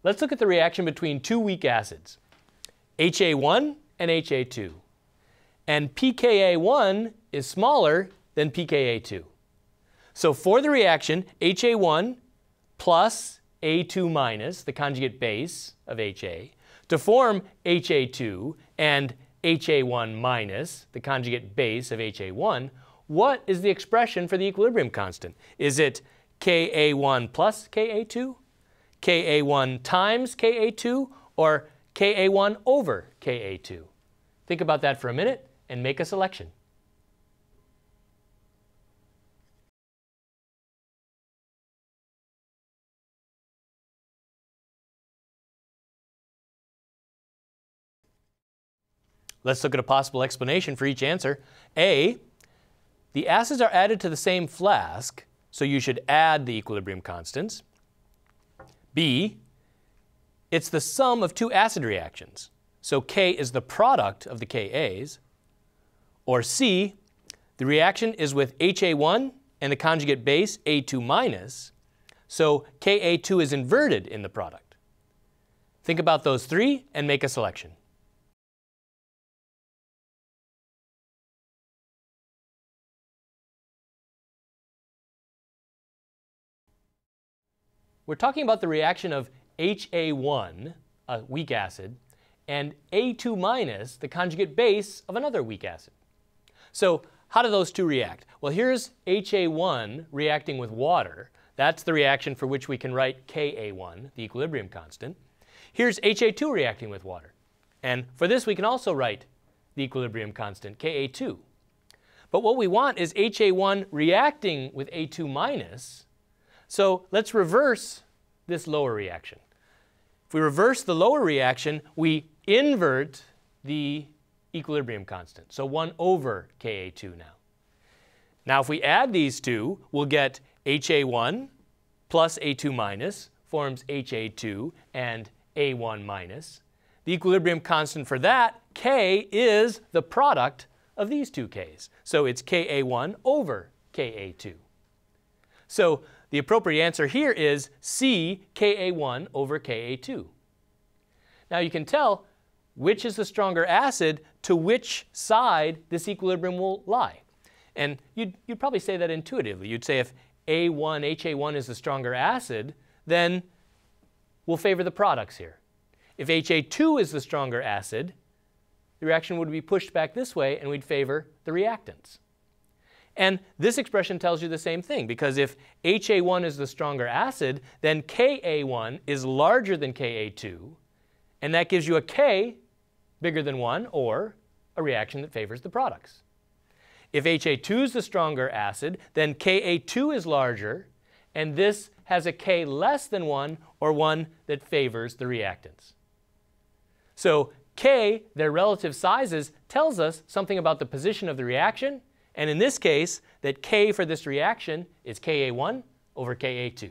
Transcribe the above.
let's look at the reaction between two weak acids, HA1 and HA2. And pKa1 is smaller than pKa2. So for the reaction, HA1 plus A2 minus, the conjugate base of HA, to form HA2 and HA1 minus, the conjugate base of HA1, what is the expression for the equilibrium constant? Is it Ka1 plus Ka2, Ka1 times Ka2, or Ka1 over Ka2? Think about that for a minute and make a selection. Let's look at a possible explanation for each answer. A, the acids are added to the same flask, so you should add the equilibrium constants. B, it's the sum of two acid reactions, so K is the product of the Ka's. Or C, the reaction is with HA1 and the conjugate base A2 minus, so Ka2 is inverted in the product. Think about those three and make a selection. We're talking about the reaction of HA1, a weak acid, and A2 minus, the conjugate base of another weak acid. So how do those two react? Well, here's HA1 reacting with water. That's the reaction for which we can write Ka1, the equilibrium constant. Here's HA2 reacting with water. And for this, we can also write the equilibrium constant, Ka2. But what we want is HA1 reacting with A2 minus. So let's reverse this lower reaction. If we reverse the lower reaction, we invert the equilibrium constant, so 1 over Ka2 now. Now if we add these two, we'll get HA1 plus A2 minus forms HA2 and A1 minus. The equilibrium constant for that, K, is the product of these two K's. So it's Ka1 over Ka2. So the appropriate answer here is C, Ka1 over Ka2. Now you can tell which is the stronger acid to which side this equilibrium will lie. And you'd probably say that intuitively. You'd say if HA1 is the stronger acid, then we'll favor the products here. If HA2 is the stronger acid, the reaction would be pushed back this way and we'd favor the reactants. And this expression tells you the same thing, because if HA1 is the stronger acid, then Ka1 is larger than Ka2, and that gives you a K bigger than 1, or a reaction that favors the products. If HA2 is the stronger acid, then Ka2 is larger, and this has a K less than 1, or one that favors the reactants. So K, their relative sizes, tells us something about the position of the reaction, and in this case, that K for this reaction is Ka1 over Ka2.